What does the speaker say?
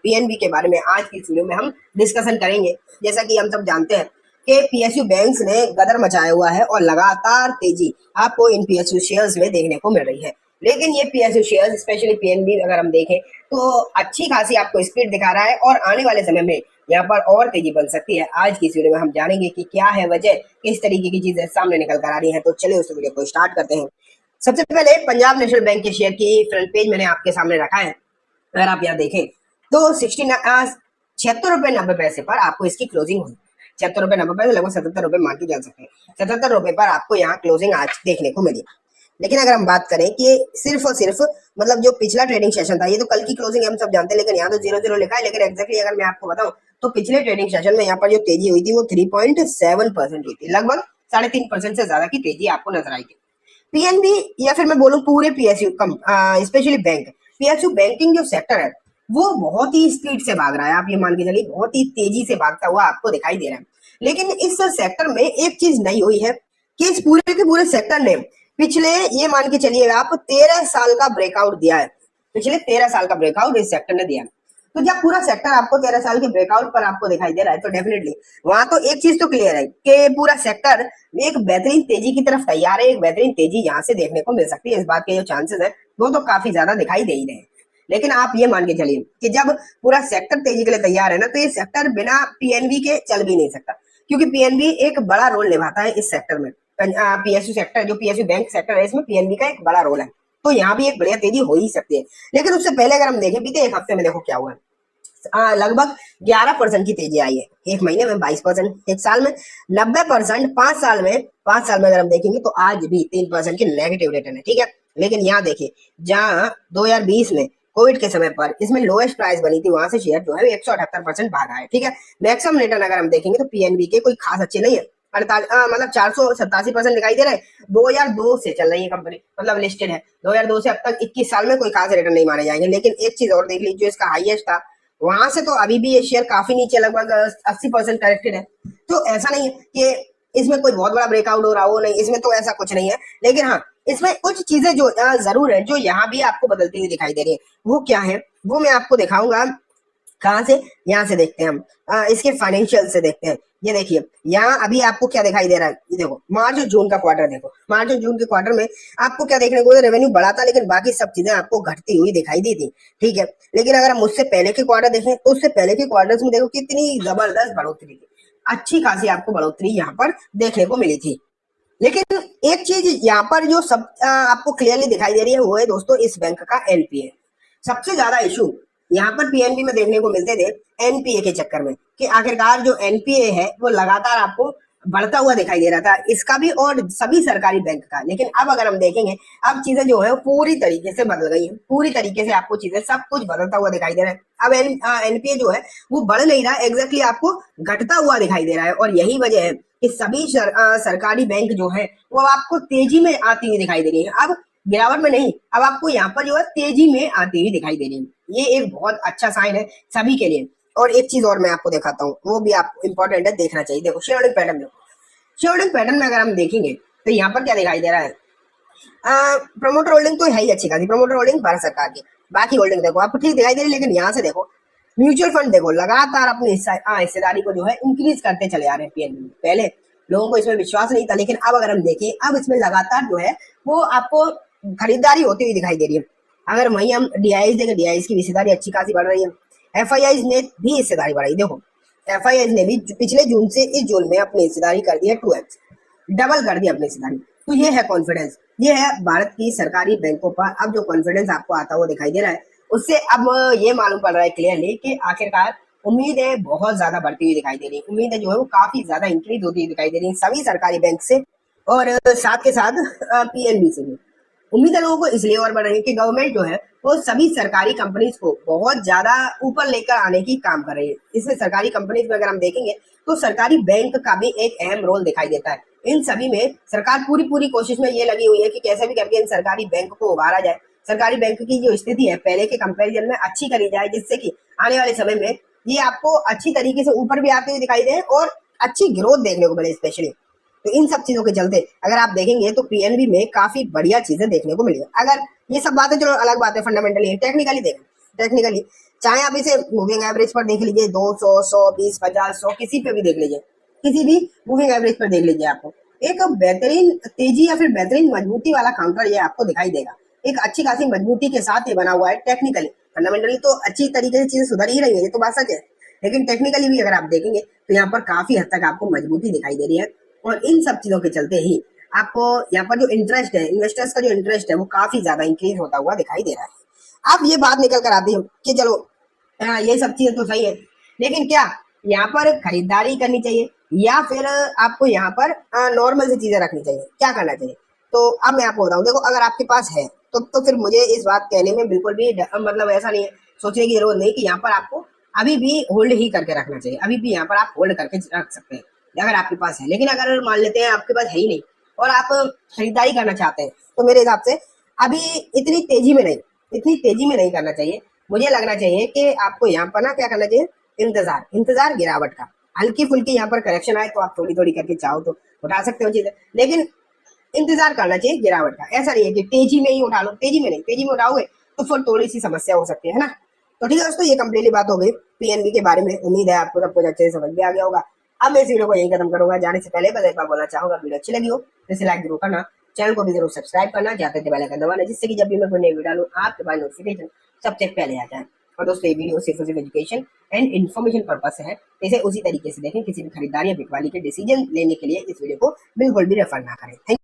PNB के बारे में आज की वीडियो में हम डिस्कशन करेंगे। जैसा कि हम सब जानते हैं कि पीएसयू बैंक्स ने गदर मचाया हुआ है और लगातार तेजी आपको इन पीएसयू शेयर्स में देखने को मिल रही है। लेकिन ये पीएसयू शेयर्स स्पेशली पीएनबी अगर हम देखें तो अच्छी खासी आपको स्पीड दिखा रहा है और आने वाले समय में यहाँ पर और तेजी बन सकती है। आज की इस वीडियो में हम जानेंगे कि क्या है वजह, किस तरीके की चीजें सामने निकल कर आ रही है। तो चलिए उस वीडियो को स्टार्ट करते हैं। सबसे पहले पंजाब नेशनल बैंक के शेयर की फ्रंट पेज मैंने आपके सामने रखा है। अगर आप यहाँ देखें तो 76.90 रुपए पर आपको इसकी क्लोजिंग हुई। 76.90 लगभग 77 रुपए मान के चल सकते हैं। 77 रुपए पर आपको यहाँ क्लोजिंग आज देखने को मिली। लेकिन अगर हम बात करें कि सिर्फ और सिर्फ मतलब जो पिछला ट्रेडिंग सेशन था, ये तो कल की क्लोजिंग हम सब जानते हैं, लेकिन यहाँ तो 0-0 लिखा है। लेकिन एक्जैक्टली अगर मैं आपको बताऊं तो पिछले ट्रेडिंग सेशन में यहाँ पर जो तेजी हुई थी वो 3.7% हुई थी। लगभग 3.5% से ज्यादा की तेजी आपको नजर आएगी। पीएनबी या फिर मैं बोलूं पूरे PSU specially bank PSU banking जो सेक्टर है वो बहुत ही स्पीड से भाग रहा है। आप ये मान के चलिए बहुत ही तेजी से भागता हुआ आपको दिखाई दे रहा है। लेकिन इस सेक्टर में एक चीज नई हुई है कि इस पूरे के पूरे सेक्टर ने पिछले ये मान के चलिए आप 13 साल का ब्रेकआउट दिया है। पिछले 13 साल का ब्रेकआउट इस सेक्टर ने दिया है। तो जब पूरा सेक्टर आपको 13 साल के ब्रेकआउट पर आपको दिखाई दे रहा है तो डेफिनेटली वहां तो एक चीज तो क्लियर है कि पूरा सेक्टर एक बेहतरीन तेजी की तरफ तैयार है। एक बेहतरीन तेजी यहाँ से देखने को मिल सकती है। इस बात के जो चांसेस है वो तो काफी ज्यादा दिखाई दे ही रहे हैं। लेकिन आप ये मान के चलिए कि जब पूरा सेक्टर तेजी के लिए तैयार है ना, तो ये सेक्टर बिना पीएनबी के चल भी नहीं सकता, क्योंकि पीएनबी एक बड़ा रोल निभाता है इस सेक्टर में। पीएसयू सेक्टर जो पीएसयू बैंक सेक्टर है इसमें पीएनबी का एक बड़ा रोल है। तो यहाँ भी एक बढ़िया तेजी हो ही सकती है। लेकिन उससे पहले अगर हम देखें बीते एक हफ्ते में देखो क्या हुआ है। लगभग 11% की तेजी आई है। एक महीने में 22%, एक साल में 90%, 5 साल में अगर हम देखेंगे तो आज भी 3% की नेगेटिव रिटर्न है। ठीक है, लेकिन यहाँ देखिए जहां 2020 में कोविड के समय पर इसमें लोएस्ट प्राइस बनी थी, वहां से शेयर जो है 178% भागा है। ठीक है, मैक्सिमम रिटर्न अगर हम देखेंगे तो पीएनबी के कोई खास अच्छे नहीं है। 487% दिखाई दे रहा है। 2002 से चल रही है कंपनी, मतलब लिस्टेड है। 2002 से अब तक 21 साल में कोई खास रिटर्न नहीं माने जाएंगे। लेकिन एक चीज और देख लीजिए, जो इसका हाईएस्ट था वहां से तो अभी भी ये शेयर काफी नीचे, लगभग 80% करेक्टेड है। तो ऐसा नहीं है कि इसमें कोई बहुत बड़ा ब्रेकआउट हो रहा हो, नहीं, इसमें तो ऐसा कुछ नहीं है। लेकिन हाँ, इसमें कुछ चीजें जो जरूर है जो यहाँ भी आपको बदलती हुई दिखाई दे रही है। वो क्या है वो मैं आपको दिखाऊंगा। कहाँ से? यहाँ से देखते हैं हम, इसके फाइनेंशियल से देखते हैं। ये देखिए यहाँ अभी आपको क्या दिखाई दे रहा है। ये देखो मार्च और जून का क्वार्टर देखो। मार्च और जून के क्वार्टर में आपको क्या देखने को, रेवेन्यू बढ़ा था, लेकिन बाकी सब चीजें आपको घटती हुई दिखाई दी थी। ठीक है, लेकिन अगर हम उससे पहले के क्वार्टर देखें तो उससे पहले के क्वार्टर्स में देखो कितनी जबरदस्त बढ़ोतरी थी। अच्छी खासी आपको बढ़ोतरी यहाँ पर देखने को मिली थी। लेकिन एक चीज यहाँ पर जो सब आपको क्लियरली दिखाई दे रही है वो है दोस्तों इस बैंक का एनपीए। सबसे ज्यादा इशू यहाँ पर पीएनबी में देखने को मिलते थे एनपीए के चक्कर में, कि आखिरकार जो एनपीए है वो लगातार आपको बढ़ता हुआ दिखाई दे रहा था, इसका भी और सभी सरकारी बैंक का। लेकिन अब अगर हम देखेंगे अब चीजें जो है पूरी तरीके से बदल गई है। पूरी तरीके से आपको चीजें सब कुछ बदलता हुआ दिखाई दे रहा है। अब एनपीए जो है वो बढ़ नहीं रहा, एग्जैक्टली आपको घटता हुआ दिखाई दे रहा है। और यही वजह है कि सभी सरकारी बैंक जो है वो आपको तेजी में आती हुई दिखाई दे रही है। अब गिरावट में नहीं, अब आपको यहाँ पर जो है तेजी में आती हुई दिखाई दे रही है। ये एक बहुत अच्छा साइन है सभी के लिए। और एक चीज और मैं आपको दिखाता हूँ, वो भी आपको इंपॉर्टेंट है, देखना चाहिए। देखो शेयर होल्डिंग पैटर्न, देखो शेयर होल्डिंग पैटर्न में अगर हम देखेंगे तो यहाँ पर क्या दिखाई दे रहा है। प्रमोटर होल्डिंग तो है ही अच्छी खासी, प्रमोटर होल्डिंग भारत सरकार की। बाकी होल्डिंग देखो आपको ठीक दिखाई दे रही है। लेकिन यहाँ से देखो म्यूचुअल फंड देखो लगातार अपनी हिस्सेदारी को जो है इंक्रीज करते चले आ रहे हैं पीएनबी में। पहले लोगों को इसमें विश्वास नहीं था, लेकिन अब अगर हम देखें अब इसमें लगातार जो है वो आपको खरीदारी होती हुई दिखाई दे रही है। अगर वहीं हम डीआईएस देखें, डीआईएस की हिस्सेदारी अच्छी खासी बढ़ रही है। एफआईआईज ने भी हिस्सेदारी बढ़ाई। देखो एफआईआईज ने भी पिछले जून से इस जून में अपनी हिस्सेदारी कर दी है 2x, डबल कर दी अपनी हिस्सेदारी। तो ये है कॉन्फिडेंस, ये है भारत की सरकारी बैंकों पर अब जो कॉन्फिडेंस आपको आता हुआ दिखाई दे रहा है। उससे अब ये मालूम पड़ रहा है क्लियरली कि आखिरकार उम्मीदें बहुत ज्यादा बढ़ती हुई दिखाई दे रही है। उम्मीदें जो है वो काफी ज्यादा इंक्रीज होती हुई दिखाई दे रही है सभी सरकारी बैंक से, और साथ के साथ पीएनबी से भी। उम्मीद है लोगों को इसलिए और बढ़ रही है कि गवर्नमेंट जो है वो सभी सरकारी कंपनीज को बहुत ज्यादा ऊपर लेकर आने की काम कर रही है। इसमें सरकारी कंपनीज में अगर हम देखेंगे तो सरकारी बैंक का भी एक अहम रोल दिखाई देता है। इन सभी में सरकार पूरी कोशिश में ये लगी हुई है कि कैसे भी करके इन सरकारी बैंक को उभारा जाए। सरकारी बैंक की जो स्थिति है पहले के कंपेरिजन में अच्छी करी जाए, जिससे कि आने वाले समय में ये आपको अच्छी तरीके से ऊपर भी आते हुए दिखाई दे और अच्छी ग्रोथ देखने को मिले स्पेशली। तो इन सब चीजों के चलते अगर आप देखेंगे तो पीएनबी में काफी बढ़िया चीजें देखने को मिली है। अगर ये सब बातें चलो अलग बात है, फंडामेंटली टेक्निकली देखें टेक्निकली। चाहे आप इसे मूविंग एवरेज पर देख लीजिए, 200, 100, 20, 50, 100 किसी पे भी देख लीजिए, किसी भी मूविंग एवरेज पर देख लीजिए, आपको एक बेहतरीन तेजी या फिर बेहतरीन मजबूती वाला काउंटर ये आपको दिखाई देगा। एक अच्छी खासी मजबूती के साथ ये बना हुआ है टेक्निकली। फंडामेंटली तो अच्छी तरीके से चीजें सुधर ही रही है, ये तो बात सच है, लेकिन टेक्निकली भी अगर आप देखेंगे तो यहाँ पर काफी हद तक आपको मजबूती दिखाई दे रही है। और इन सब चीजों के चलते ही आपको यहाँ पर जो इंटरेस्ट है, इन्वेस्टर्स का जो इंटरेस्ट है वो काफी ज्यादा इंक्रीज होता हुआ दिखाई दे रहा है। अब ये बात निकल कर आती है कि चलो ये सब चीजें तो सही है, लेकिन क्या यहाँ पर खरीदारी करनी चाहिए या फिर आपको यहाँ पर नॉर्मल सी चीजें रखनी चाहिए, क्या करना चाहिए? तो अब मैं आपको बताऊं, देखो अगर आपके पास है तो फिर मुझे इस बात कहने में बिल्कुल भी मतलब ऐसा नहीं है, सोचने की जरूरत नहीं कि यहाँ पर आपको अभी भी होल्ड ही करके रखना चाहिए। अभी भी यहाँ पर आप होल्ड करके रख सकते हैं अगर आपके पास है। लेकिन अगर मान लेते हैं आपके पास है ही नहीं और आप खरीदारी करना चाहते हैं, तो मेरे हिसाब से अभी इतनी तेजी में नहीं करना चाहिए। मुझे लगना चाहिए कि आपको यहाँ पर ना क्या करना चाहिए, इंतजार गिरावट का। हल्की फुल्की यहाँ पर करेक्शन आए तो आप थोड़ी थोड़ी करके चाहो तो उठा सकते हो चीजें, लेकिन इंतजार करना चाहिए गिरावट का। ऐसा नहीं है कि तेजी में ही उठा लो, तेजी में नहीं, तेजी में उठाओगे तो फिर थोड़ी सी समस्या हो सकती है ना। तो ठीक है दोस्तों, ये कंप्लीटली बात हो गई पीएनबी के बारे में। उम्मीद है आपको सब कुछ अच्छे से समझ में आ गया होगा। अब मैं इस वीडियो को यही खत्म करूंगा। जाने से पहले बस एक बार बोलना चाहूंगा, वीडियो अच्छी लगी हो तो इसे लाइक जरूर करना, चैनल को भी जरूर सब्सक्राइब करना, जाते थे बेल आइकन दबाना, जिससे कि जब भी मैं कोई नई वीडियो डालूं आपके पास नोटिफिकेशन सबसे पहले आ जाए। और दोस्तों ये वीडियो सिर्फ एजुकेशन एंड इन्फॉर्मेशन पर्पस है, इसे उसी तरीके से देखें। किसी भी खरीदारी या बिकवाली के डिसीजन लेने के लिए इस वीडियो को बिल्कुल भी रेफर ना करें।